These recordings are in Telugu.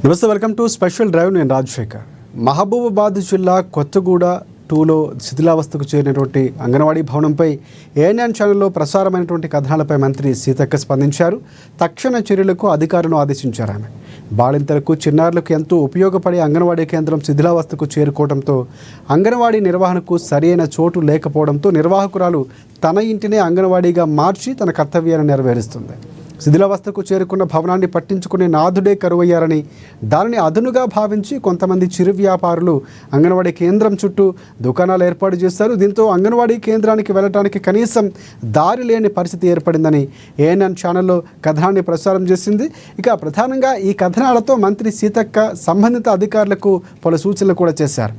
నమస్తే, వెల్కమ్ టు స్పెషల్ డ్రైవ్. నేను రాజశేఖర్. మహబూబాబాద్ జిల్లా కొత్తగూడ 2లో శిథిలావస్థకు చేరినటువంటి అంగన్వాడీ భవనంపై ఏఎన్ఎన్ ఛానల్లో ప్రసారమైనటువంటి కథనాలపై మంత్రి సీతక్క స్పందించారు. తక్షణ చర్యలకు అధికారులను ఆదేశించారు. ఆమె బాలింతలకు చిన్నారులకు ఎంతో ఉపయోగపడే అంగన్వాడీ కేంద్రం శిథిలావస్థకు చేరుకోవడంతో అంగన్వాడీ నిర్వహణకు సరైన చోటు లేకపోవడంతో నిర్వాహకురాలు తన ఇంటినే అంగన్వాడీగా మార్చి తన కర్తవ్యాన్ని నెరవేరుస్తుంది. శిథిలావస్థకు చేరుకున్న భవనాన్ని పట్టించుకునే నాథుడే కరువయ్యారని, దానిని అదునుగా భావించి కొంతమంది చిరు వ్యాపారులు అంగన్వాడీ కేంద్రం చుట్టూ దుకాణాలు ఏర్పాటు చేశారు. దీంతో అంగన్వాడీ కేంద్రానికి వెళ్ళడానికి కనీసం దారి లేని పరిస్థితి ఏర్పడిందని ఏఎన్ఎన్ ఛానల్లో కథనాన్ని ప్రసారం చేసింది. ఇక ప్రధానంగా ఈ కథనాలతో మంత్రి సీతక్క సంబంధిత అధికారులకు పలు సూచనలు కూడా చేశారు.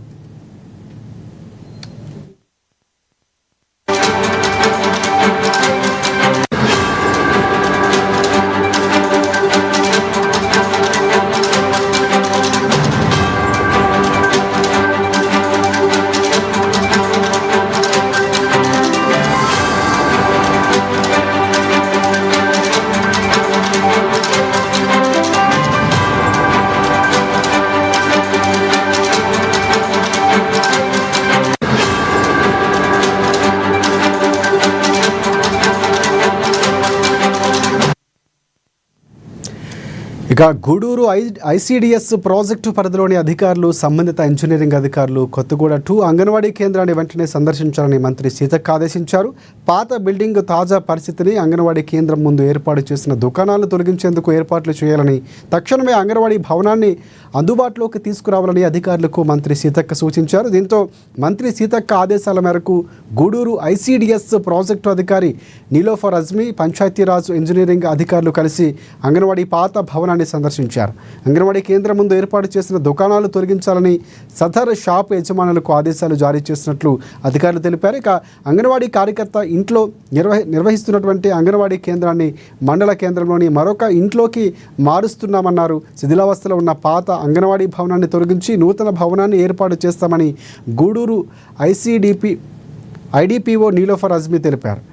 ఇక గూడూరు ఐసిడిఎస్ ప్రాజెక్టు పరిధిలోని అధికారులు, సంబంధిత ఇంజనీరింగ్ అధికారులు కొత్తగూడ 2 అంగన్వాడీ కేంద్రాన్ని వెంటనే సందర్శించాలని మంత్రి సీతక్క ఆదేశించారు. పాత బిల్డింగ్ తాజా పరిస్థితిని, అంగన్వాడీ కేంద్రం ముందు ఏర్పాటు చేసిన దుకాణాలను తొలగించేందుకు ఏర్పాట్లు చేయాలని, తక్షణమే అంగన్వాడీ భవనాన్ని అందుబాటులోకి తీసుకురావాలని అధికారులకు మంత్రి సీతక్క సూచించారు. దీంతో మంత్రి సీతక్క ఆదేశాల మేరకు గూడూరు ఐసిడిఎస్ ప్రాజెక్టు అధికారి నీలోఫర్ అజ్మీ, పంచాయతీరాజ్ ఇంజనీరింగ్ అధికారులు కలిసి అంగన్వాడీ పాత భవనాన్ని సందర్శించారు. అంగన్వాడీ కేంద్రం ముందు ఏర్పాటు చేసిన దుకాణాలు తొలగించాలని సదర్ షాప్ యజమానులకు ఆదేశాలు జారీ చేసినట్లు అధికారులు తెలిపారు. ఇక అంగన్వాడీ కార్యకర్త ఇంట్లో నిర్వహిస్తున్నటువంటి అంగన్వాడీ కేంద్రాన్ని మండల కేంద్రంలోని మరొక ఇంట్లోకి మారుస్తున్నామన్నారు. శిథిలావస్థలో ఉన్న పాత అంగన్వాడీ భవనాన్ని తొలగించి నూతన భవనాన్ని ఏర్పాటు చేస్తామని గూడూరు ఐడిపిఓ నీలోఫర్ అజ్మీ తెలిపారు.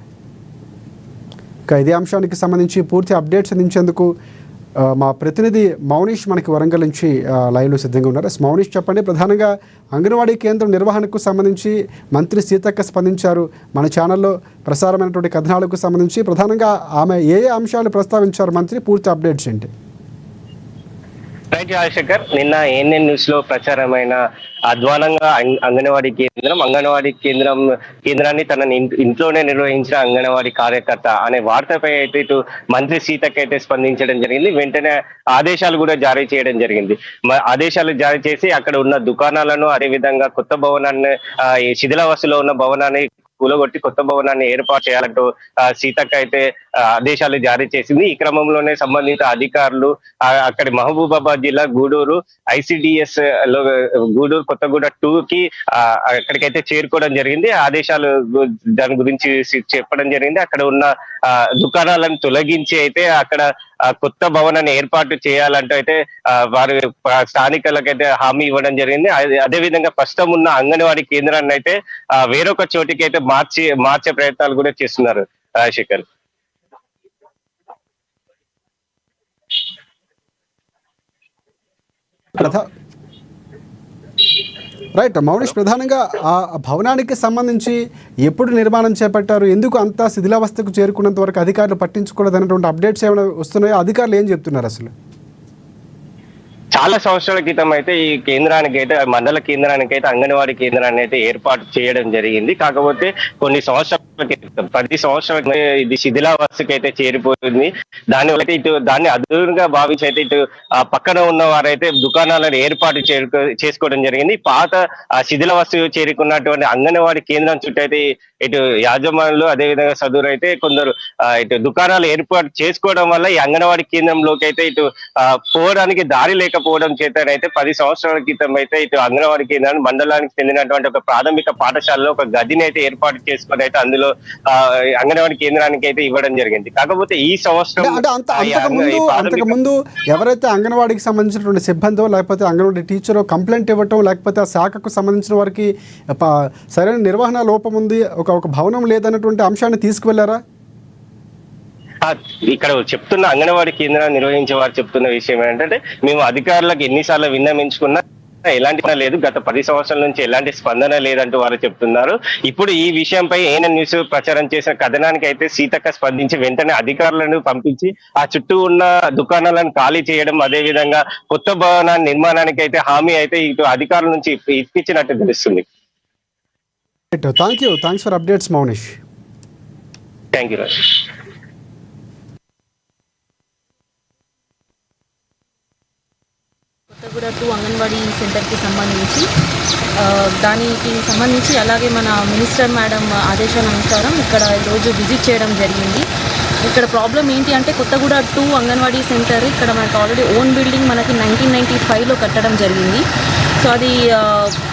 ఇక ఇదే అంశానికి సంబంధించి పూర్తి అప్డేట్స్ అందించేందుకు మా ప్రతినిధి మౌనీష్ మనకి వరంగల్ నుంచి లైవ్లో సిద్ధంగా ఉన్నారు. మౌనీష్, చెప్పండి, ప్రధానంగా అంగన్వాడీ కేంద్రం నిర్వహణకు సంబంధించి మంత్రి సీతక్క స్పందించారు. మన ఛానల్లో ప్రసారమైనటువంటి కథనాలకు సంబంధించి ప్రధానంగా ఆమె ఏ అంశాలు ప్రస్తావించారు మంత్రి? పూర్తి అప్డేట్స్ ఏంటి? రైట్ రాజశేఖర్, నిన్న ఏఎన్ఎన్ న్యూస్ లో ప్రచారమైన అధ్వానంగా అంగన్వాడీ కేంద్రాన్ని తన ఇంట్లోనే నిర్వహించిన అంగన్వాడీ కార్యకర్త అనే వార్తపై అయితే ఇటు మంత్రి సీతక్క అయితే స్పందించడం జరిగింది. వెంటనే ఆదేశాలు కూడా జారీ చేయడం జరిగింది. ఆదేశాలు జారీ చేసి అక్కడ ఉన్న దుకాణాలను, అదేవిధంగా కొత్త భవనాన్ని, శిథిలావస్థలో ఉన్న భవనాన్ని కూలగొట్టి కొత్త భవనాన్ని ఏర్పాటు చేయాలంటూ సీతక్క అయితే ఆదేశాలు జారీ చేసింది. ఈ క్రమంలోనే సంబంధిత అధికారులు అక్కడి మహబూబాబాద్ జిల్లా గూడూరు ఐసిడిఎస్ లో గూడూరు కొత్తగూడ 2కి అక్కడికైతే చేరుకోవడం జరిగింది. ఆదేశాలు దాని గురించి చెప్పడం జరిగింది. అక్కడ ఉన్న దుకాణాలను తొలగించి అయితే అక్కడ కొత్త భవనాన్ని ఏర్పాటు చేయాలంటూ అయితే వారు స్థానికులకైతే హామీ ఇవ్వడం జరిగింది. అదేవిధంగా ప్రస్తుతం ఉన్న అంగన్వాడీ కేంద్రాన్ని అయితే వేరొక చోటికి అయితే మార్చే ప్రయత్నాలు కూడా చేస్తున్నారు. రాజశేఖర్, రైట్ మౌనీష్, ప్రధానంగా ఆ భవనానికి సంబంధించి ఎప్పుడు నిర్మాణం చేపట్టారు, ఎందుకు అంతా శిథిలావస్థకు చేరుకున్నంత వరకు అధికారులు పట్టించుకోలేదు అనేటువంటి అప్డేట్స్ ఏమైనా వస్తున్నాయో? అధికారులు ఏం చెప్తున్నారు అసలు? చాలా సంవత్సరాల క్రితం అయితే ఈ కేంద్రానికి అయితే, మండల కేంద్రానికి అయితే అంగన్వాడీ కేంద్రాన్ని అయితే ఏర్పాటు చేయడం జరిగింది. కాకపోతే కొన్ని సంవత్సరాల క్రితం, 10 సంవత్సరాల ఇది శిథిలావస్థకి అయితే చేరిపోతుంది. దానివల్ల అయితే ఇటు దాన్ని అదునుగా భావించి అయితే ఇటు పక్కన ఉన్న వారైతే దుకాణాలను ఏర్పాటు చేసుకోవడం జరిగింది. పాత శిథిలావస్థకు చేరుకున్నటువంటి అంగన్వాడీ కేంద్రం చుట్టూ అయితే ఇటు యాజమానులు, అదేవిధంగా సదురు అయితే కొందరు ఇటు దుకాణాలు ఏర్పాటు చేసుకోవడం వల్ల ఈ అంగన్వాడీ కేంద్రంలోకి అయితే ఇటు పోవడానికి దారి లేకపోవడం చేతనైతే 10 సంవత్సరాల క్రితం అయితే ఇటు అంగన్వాడీ కేంద్రాన్ని మండలానికి చెందినటువంటి ఒక ప్రాథమిక పాఠశాలలో ఒక గదిని అయితే ఏర్పాటు చేసుకుని అయితే అందులో అంగన్వాడీ కేంద్రానికి అయితే ఇవ్వడం జరిగింది. కాకపోతే ఈ సంవత్సరం అంతకుముందు ఎవరైతే అంగన్వాడీకి సంబంధించినటువంటి సిబ్బందో లేకపోతే అంగన్వాడీ టీచరో కంప్లైంట్ ఇవ్వటం, లేకపోతే ఆ శాఖకు సంబంధించిన వారికి సరైన నిర్వహణ లోపం ఉంది, ఒక భవనం లేదన్నటువంటి అంశాన్ని తీసుకువెళ్లారా? ఆ, ఇక్కడ చెప్తున్న అంగన్వాడీ కేంద్రాన్ని నిర్వహించే వారు చెప్తున్న విషయం ఏంటంటే మేము అధికారులకు ఎన్నిసార్లు విన్నవించుకున్నా ఎలాంటి లేదు, గత 10 సంవత్సరాల నుంచి ఎలాంటి స్పందన లేదంటూ వారు చెప్తున్నారు. ఇప్పుడు ఈ విషయంపై ఏఎన్ఎన్ న్యూస్ ప్రచారం చేసిన కథనానికి అయితే సీతక్క స్పందించి వెంటనే అధికారులను పంపించి ఆ చుట్టూ ఉన్న దుకాణాలను ఖాళీ చేయడం, అదే విధంగా కొత్త భవనాన్ని నిర్మాణానికి అయితే హామీ అయితే ఇటు అధికారుల నుంచి ఇప్పించినట్టు తెలుస్తుంది. Thanks for updates Mounish. Thank you Rajesh. Kothaguda 2 anganwadi సెంటర్కి సంబంధించి అలాగే మన మినిస్టర్ మేడం ఆదేశాల అనుసారం ఇక్కడ ఈరోజు విజిట్ చేయడం జరిగింది. ఇక్కడ ప్రాబ్లం ఏంటి అంటే కొత్తగూడ 2 అంగన్వాడీ సెంటర్ ఇక్కడ మనకు ఆల్రెడీ ఓన్ బిల్డింగ్ మనకి 1995లో కట్టడం జరిగింది. సో అది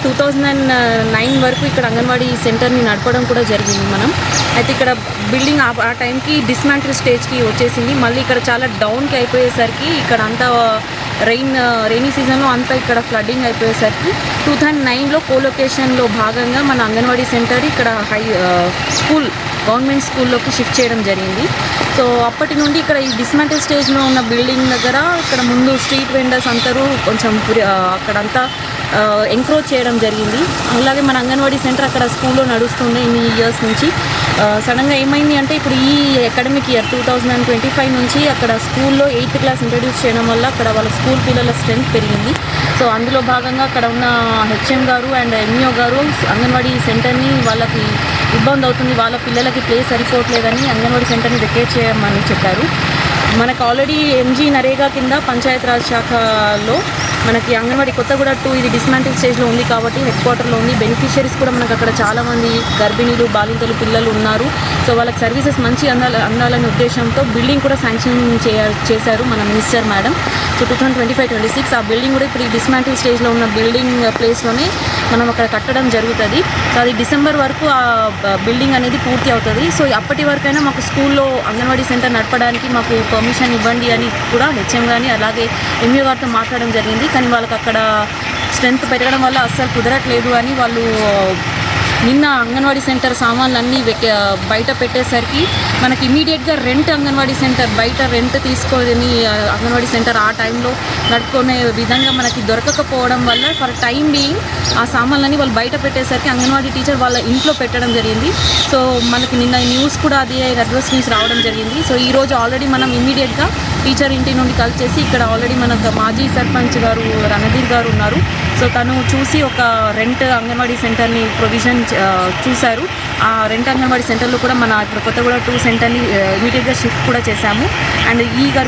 2009 వరకు ఇక్కడ అంగన్వాడీ సెంటర్ని నడపడం కూడా జరిగింది మనం. అయితే ఇక్కడ బిల్డింగ్ ఆ టైంకి డిస్మాంటిల్ స్టేజ్కి వచ్చేసింది. మళ్ళీ ఇక్కడ చాలా డౌన్కి అయిపోయేసరికి ఇక్కడ అంతా రైనీ సీజన్లో అంతా ఇక్కడ ఫ్లడ్డింగ్ అయిపోయేసరికి 2009లో కోలొకేషన్లో భాగంగా మన అంగన్వాడీ సెంటర్ ఇక్కడ గవర్నమెంట్ స్కూల్లోకి షిఫ్ట్ చేయడం జరిగింది. సో అప్పటి నుండి ఇక్కడ ఈ డిస్మాంటిల్ స్టేజ్లో ఉన్న బిల్డింగ్ దగ్గర ఇక్కడ ముందు స్ట్రీట్ వెండర్స్ అందరూ కొంచెం అక్కడంతా ఎంక్రోచ్ చేయడం జరిగింది. అలాగే మన అంగన్వాడీ సెంటర్ అక్కడ స్కూల్లో నడుస్తుండే ఇన్ని ఇయర్స్ నుంచి. సడన్గా ఏమైంది అంటే ఇప్పుడు ఈ అకాడమిక్ ఇయర్ 2025 నుంచి అక్కడ స్కూల్లో 8th క్లాస్ ఇంట్రడ్యూస్ చేయడం వల్ల అక్కడ వాళ్ళ స్కూల్ పిల్లల స్ట్రెంత్ పెరిగింది. సో అందులో భాగంగా అక్కడ ఉన్న హెచ్ఎం గారు అండ్ ఎంఈఓ గారు అంగన్వాడీ సెంటర్ని వాళ్ళకి ఇబ్బంది అవుతుంది, వాళ్ళ పిల్లలకి ప్లేస్ సరిపోవట్లేదని అంగన్వాడీ సెంటర్ని వెకేట్ చేయమని చెప్పారు. మనకు ఆల్రెడీ ఎంజీ నరేగా కింద పంచాయతీరాజ్ శాఖలో మనకి అంగన్వాడీ కొత్తగూడ 2 ఇది డిస్మాంటిల్ స్టేజ్లో ఉంది కాబట్టి హెడ్ క్వార్టర్లో ఉంది. బెనిఫిషియరీస్ కూడా మనకు అక్కడ చాలామంది గర్భిణీలు బాలింతలు పిల్లలు ఉన్నారు. సో వాళ్ళకి సర్వీసెస్ మంచి అందాలనే ఉద్దేశంతో బిల్డింగ్ కూడా శాంక్షన్ చేశారు మన మినిస్టర్ మేడం. సో 2025-26 ఆ బిల్డింగ్ కూడా ఇప్పుడు ఈ డిస్మాంటిల్ స్టేజ్లో ఉన్న బిల్డింగ్ ప్లేస్లోనే మనం అక్కడ కట్టడం జరుగుతుంది. సో అది డిసెంబర్ వరకు ఆ బిల్డింగ్ అనేది పూర్తి అవుతుంది. సో అప్పటి వరకైనా మాకు స్కూల్లో అంగన్వాడీ సెంటర్ నడపడానికి మాకు పర్మిషన్ ఇవ్వండి అని కూడా హెచ్ఎం కానీ అలాగే ఎంఈఓ గారితో మాట్లాడడం జరిగింది. కానీ వాళ్ళకి అక్కడ స్ట్రెంత్ పెరగడం వల్ల అస్సలు కుదరట్లేదు అని వాళ్ళు నిన్న అంగన్వాడీ సెంటర్ సామాన్లన్నీ బయట పెట్టేసరికి మనకి ఇమీడియట్గా అంగన్వాడీ సెంటర్ బయట రెంట్ తీసుకొని అంగన్వాడీ సెంటర్ ఆ టైంలో నడుపుకునే విధంగా మనకి దొరకకపోవడం వల్ల ఫర్ టైం బీయింగ్ ఆ సామాన్లన్నీ వాళ్ళు బయట పెట్టేసరికి అంగన్వాడీ టీచర్ వాళ్ళ ఇంట్లో పెట్టడం జరిగింది. సో మనకి నిన్న న్యూస్ కూడా అదే అడ్రస్ న్యూస్ రావడం జరిగింది. సో ఈరోజు ఆల్రెడీ మనం ఇమీడియట్గా టీచర్ ఇంటి నుండి కాల్ చేసి ఇక్కడ ఆల్రెడీ మనకు మాజీ సర్పంచ్ గారు రణధీర్ గారు ఉన్నారు. సో తను చూసి ఒక రెంట్ అంగన్వాడీ సెంటర్ని ప్రొవిజన్ చూశారు. ఆ రెంట్ అంగన్వాడీ సెంటర్లో కూడా మన ఇప్పుడు కొత్తగూడ 2 సెంటర్ని ఇమీడియట్గా షిఫ్ట్ కూడా చేశాము. అండ్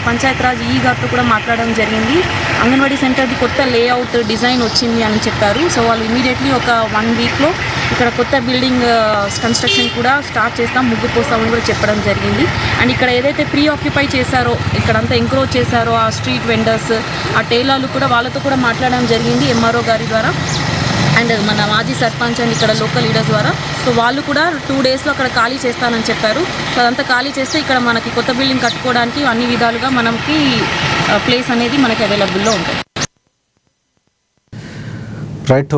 పంచాయతీరాజ్ గారితో కూడా మాట్లాడడం జరిగింది. అంగన్వాడీ సెంటర్ది కొత్త లేఅవుట్ డిజైన్ వచ్చింది అని చెప్పారు. సో వాళ్ళు ఇమీడియట్లీ ఒక 1 వీక్లో ఇక్కడ కొత్త బిల్డింగ్ కన్స్ట్రక్షన్ కూడా స్టార్ట్ చేస్తాం, ముగ్గు పోస్తామని కూడా చెప్పడం జరిగింది. అండ్ ఇక్కడ ఏదైతే ప్రీ ఆక్యుపై చేశారో ఇక్కడంతా ఎంక్రోచ్ చేశారో ఆ స్ట్రీట్ వెండర్స్ ఆ టైలర్లు కూడా వాళ్ళతో కూడా మాట్లాడడం జరిగింది ఎంఆర్ఓ గారి ద్వారా అండ్ మన మాజీ సర్పంచ్ అండ్ ఇక్కడ లోకల్ లీడర్స్ ద్వారా. సో వాళ్ళు కూడా 2 డేస్లో అక్కడ ఖాళీ చేస్తానని చెప్పారు. సో అదంతా ఖాళీ చేస్తే ఇక్కడ మనకి కొత్త బిల్డింగ్ కట్టుకోవడానికి అన్ని విధాలుగా మనకి ప్లేస్ అనేది మనకి అవైలబుల్లో ఉంటుంది. రైట్.